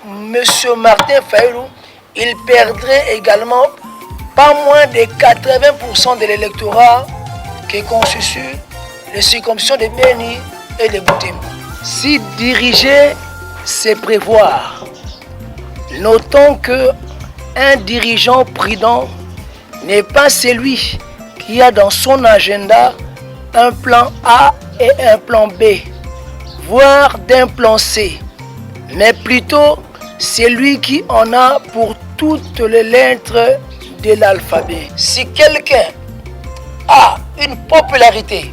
M. Martin Fayulu, il perdrait également pas moins de 80% de l'électorat qui constitue les circonscriptions de Beni et de Butembo. Si diriger, c'est prévoir. Notons qu'un dirigeant prudent n'est pas celui qui a dans son agenda un plan A et un plan B, voire d'un plan C, mais plutôt celui qui en a pour toutes les lettres de l'alphabet. Si quelqu'un a une popularité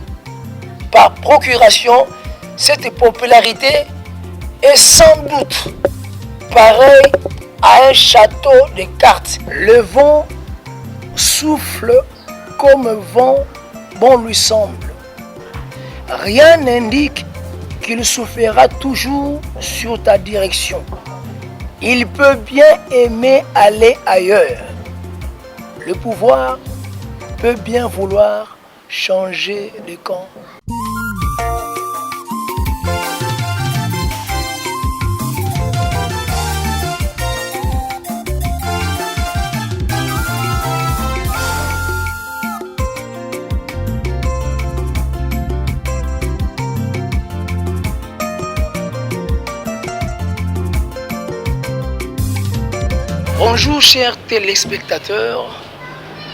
par procuration, cette popularité est sans doute pareille à un château de cartes. Le vent souffle comme vent bon lui semble. Rien n'indique qu'il soufflera toujours sur ta direction. Il peut bien aimer aller ailleurs. Le pouvoir peut bien vouloir changer de camp. Bonjour chers téléspectateurs,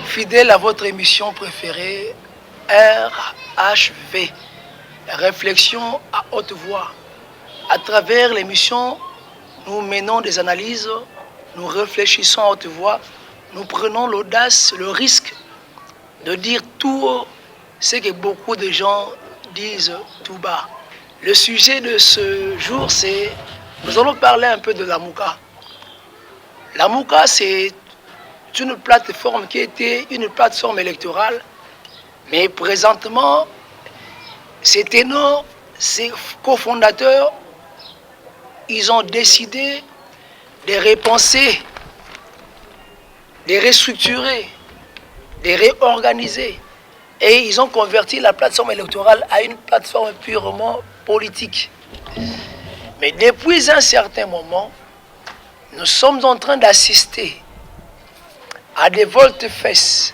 fidèles à votre émission préférée, RHV, Réflexion à haute voix. À travers l'émission, nous menons des analyses, nous réfléchissons à haute voix, nous prenons l'audace, le risque de dire tout haut ce que beaucoup de gens disent tout bas. Le sujet de ce jour, c'est, nous allons parler un peu de la Mouka. La Mouka, c'est une plateforme qui était une plateforme électorale, mais présentement, ces ténors, ces cofondateurs, ils ont décidé de repenser, de restructurer, de réorganiser. Et ils ont converti la plateforme électorale à une plateforme purement politique. Mais depuis un certain moment, nous sommes en train d'assister à des volte-fesses.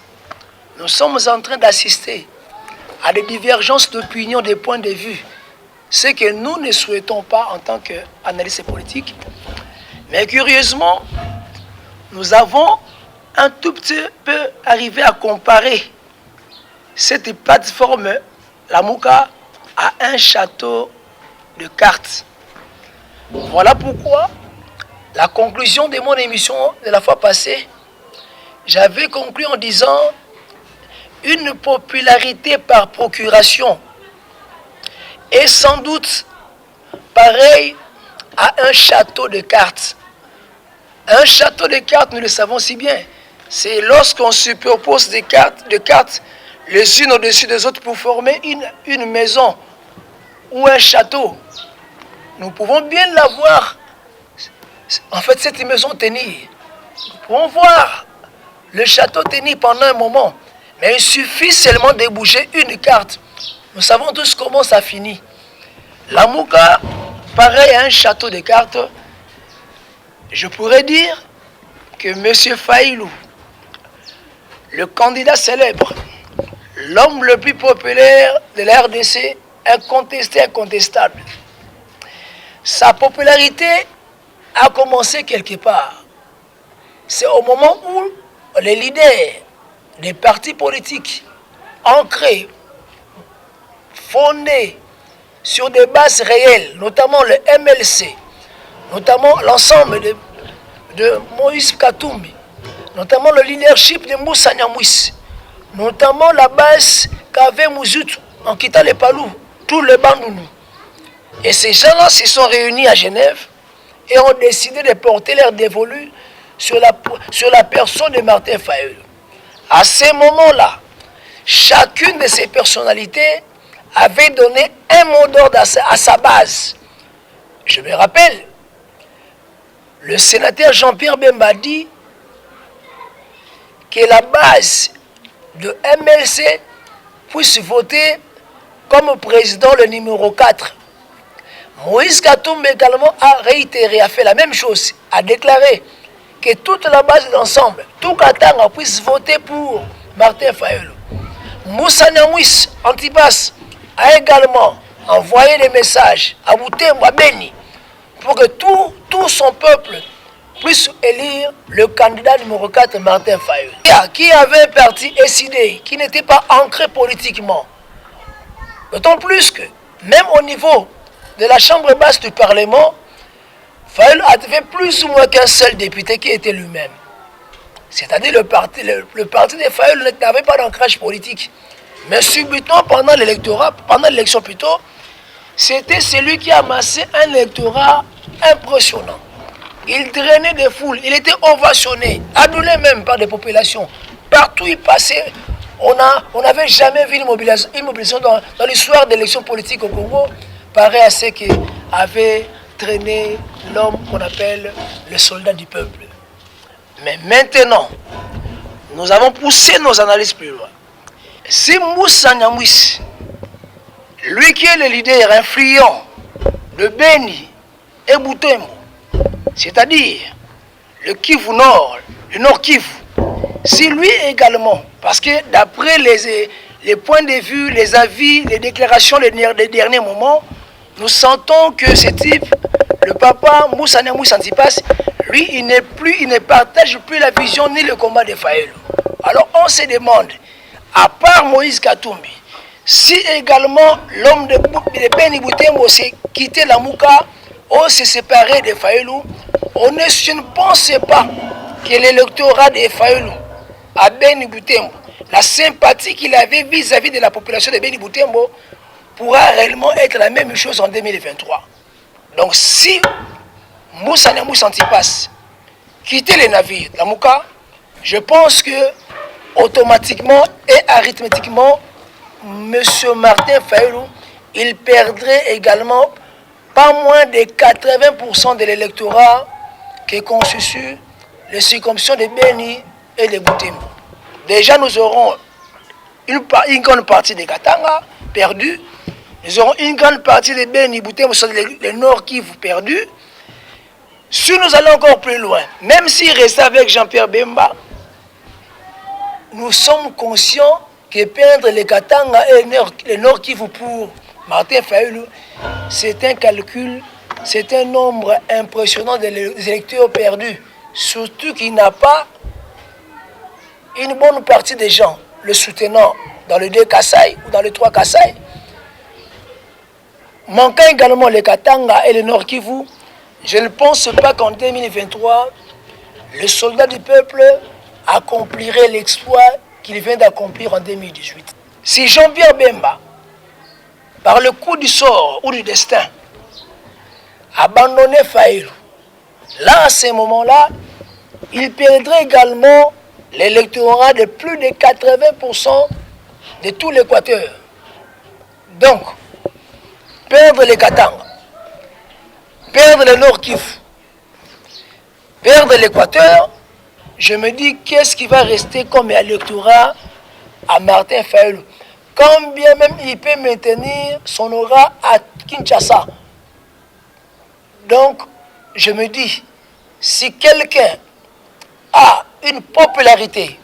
Nous sommes en train d'assister à des divergences d'opinion, des points de vue. Ce que nous ne souhaitons pas en tant qu'analystes politiques. Mais curieusement, nous avons un tout petit peu arrivé à comparer cette plateforme, la Mouka, à un château de cartes. Voilà pourquoi la conclusion de mon émission de la fois passée, j'avais conclu en disant une popularité par procuration est sans doute pareil à un château de cartes. Un château de cartes, nous le savons si bien, c'est lorsqu'on superpose des cartes les unes au-dessus des autres pour former une maison ou un château. Nous pouvons bien l'avoir. En fait, cette maison tenir, nous pouvons voir le château tenir pendant un moment, mais il suffit seulement de bouger une carte. Nous savons tous comment ça finit. La Mouka, pareil à un château de cartes, je pourrais dire que M. Fayulu, le candidat célèbre, l'homme le plus populaire de la RDC, incontesté, incontestable, sa popularité a commencé quelque part. C'est au moment où les leaders des partis politiques ancrés, fondés sur des bases réelles, notamment le MLC, notamment l'ensemble de Moïse Katumbi, notamment le leadership de Moussa Nyamwisi, notamment la base qu'avait Mouzoutou en quittant les Palous, tout le Bandounou. Et ces gens-là se sont réunis à Genève et ont décidé de porter leur dévolu sur la personne de Martin Fayulu. À ce moment-là, chacune de ces personnalités avait donné un mot d'ordre à sa base. Je me rappelle, le sénateur Jean-Pierre Bemba dit que la base de MLC puisse voter comme président le numéro 4. Moïse Katumbi également a réitéré, a fait la même chose, a déclaré que toute la base d'ensemble, tout Katanga puisse voter pour Martin Fayulu. Moussa Nyamwisi Antipas a également envoyé des messages à Butembo, à Beni, pour que tout son peuple puisse élire le candidat numéro 4, Martin Fayulu, qui avait un parti SID, qui n'était pas ancré politiquement. D'autant plus que, même au niveau de la chambre basse du Parlement, Fayulu avait plus ou moins qu'un seul député qui était lui-même. C'est-à-dire le parti de Fayulu n'avait pas d'ancrage politique. Mais subitement, pendant l'élection plutôt, c'était celui qui amassait un électorat impressionnant. Il drainait des foules, il était ovationné, adulé même par des populations. Partout il passait, on n'avait jamais vu une mobilisation dans l'histoire de l'élection politique au Congo, pareil à ce qu'avait traîné l'homme qu'on appelle le soldat du peuple. Mais maintenant, nous avons poussé nos analyses plus loin. Si Moussa Nyamwisi, lui qui est le leader influent de Beni et Butembo, c'est-à-dire le Kivu Nord, le Nord Kivu, si lui également, parce que d'après les points de vue, les avis, les déclarations des derniers moments, nous sentons que ce type, le papa Moussa Nyamwisi Antipas, lui, il ne partage plus la vision ni le combat de Fayulu. Alors on se demande, à part Moïse Katumbi, si également l'homme de Beni Butembo s'est quitté la Mouka, ou s'est séparé de Fayulu, je ne pense pas que l'électorat de Fayulu à Beni Butembo, la sympathie qu'il avait vis-à-vis de la population de Beni Butembo, pourra réellement être la même chose en 2023. Donc si Moussa Nyamwisi Antipas quittait les navires, la Mouka, je pense que automatiquement et arithmétiquement, M. Martin Fayulu, il perdrait également pas moins de 80% de l'électorat qui constitue les circonscriptions de Beni et de Butembo. Déjà, nous aurons une grande partie de Katanga perdue. Nous aurons une grande partie de Beni, Butembo, sur le Nord Kivu perdu. Si nous allons encore plus loin, même s'il reste avec Jean-Pierre Bemba, nous sommes conscients que perdre les Katanga et le Nord Kivu pour Martin Fayulu, c'est un calcul, c'est un nombre impressionnant d'électeurs perdus. Surtout qu'il n'a pas une bonne partie des gens le soutenant dans le 2 Kasaï ou dans le 3 Kasaï. Manquant également les Katanga et le Nord Kivu, je ne pense pas qu'en 2023, le soldat du peuple accomplirait l'exploit qu'il vient d'accomplir en 2018. Si Jean-Pierre Bemba, par le coup du sort ou du destin, abandonnait Fayulu, là, à ce moment-là, il perdrait également l'électorat de plus de 80% de tout l'Équateur. Donc, perdre les Katanga, perdre le Nord Kivu, perdre l'Équateur, je me dis qu'est-ce qui va rester comme électorat à Martin Fayulu. Quand bien même il peut maintenir son aura à Kinshasa. Donc, je me dis, si quelqu'un a une popularité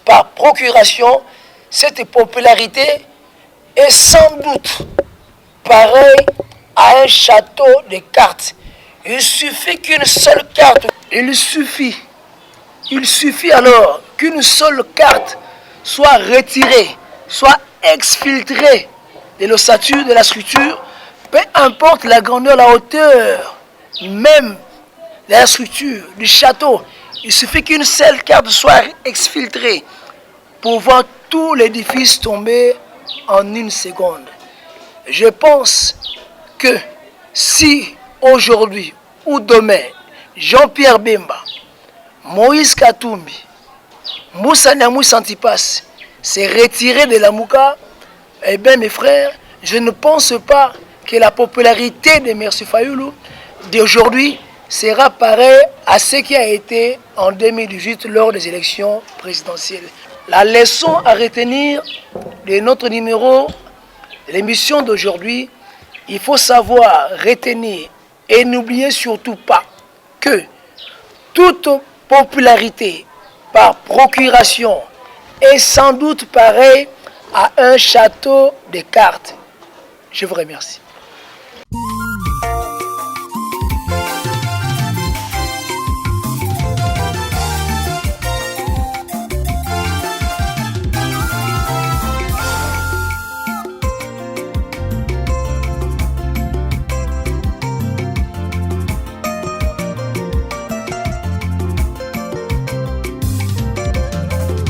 par procuration, cette popularité est sans doute pareille à un château de cartes. Il suffit qu'une seule carte, il suffit alors qu'une seule carte soit retirée, soit exfiltrée de l'ossature, de la structure, peu importe la grandeur, la hauteur, même de la structure, du château, il suffit qu'une seule carte soit exfiltrée pour voir tout l'édifice tomber en une seconde. Je pense que si aujourd'hui ou demain, Jean-Pierre Bemba, Moïse Katumbi, Moussa Nyamwisi Antipas s'est retiré de la Mouka, eh bien mes frères, je ne pense pas que la popularité de M. Fayulu d'aujourd'hui sera pareille à ce qui a été en 2018 lors des élections présidentielles. La leçon à retenir de notre numéro, l'émission d'aujourd'hui, il faut savoir retenir et n'oublier surtout pas que toute popularité par procuration est sans doute pareille à un château de cartes. Je vous remercie.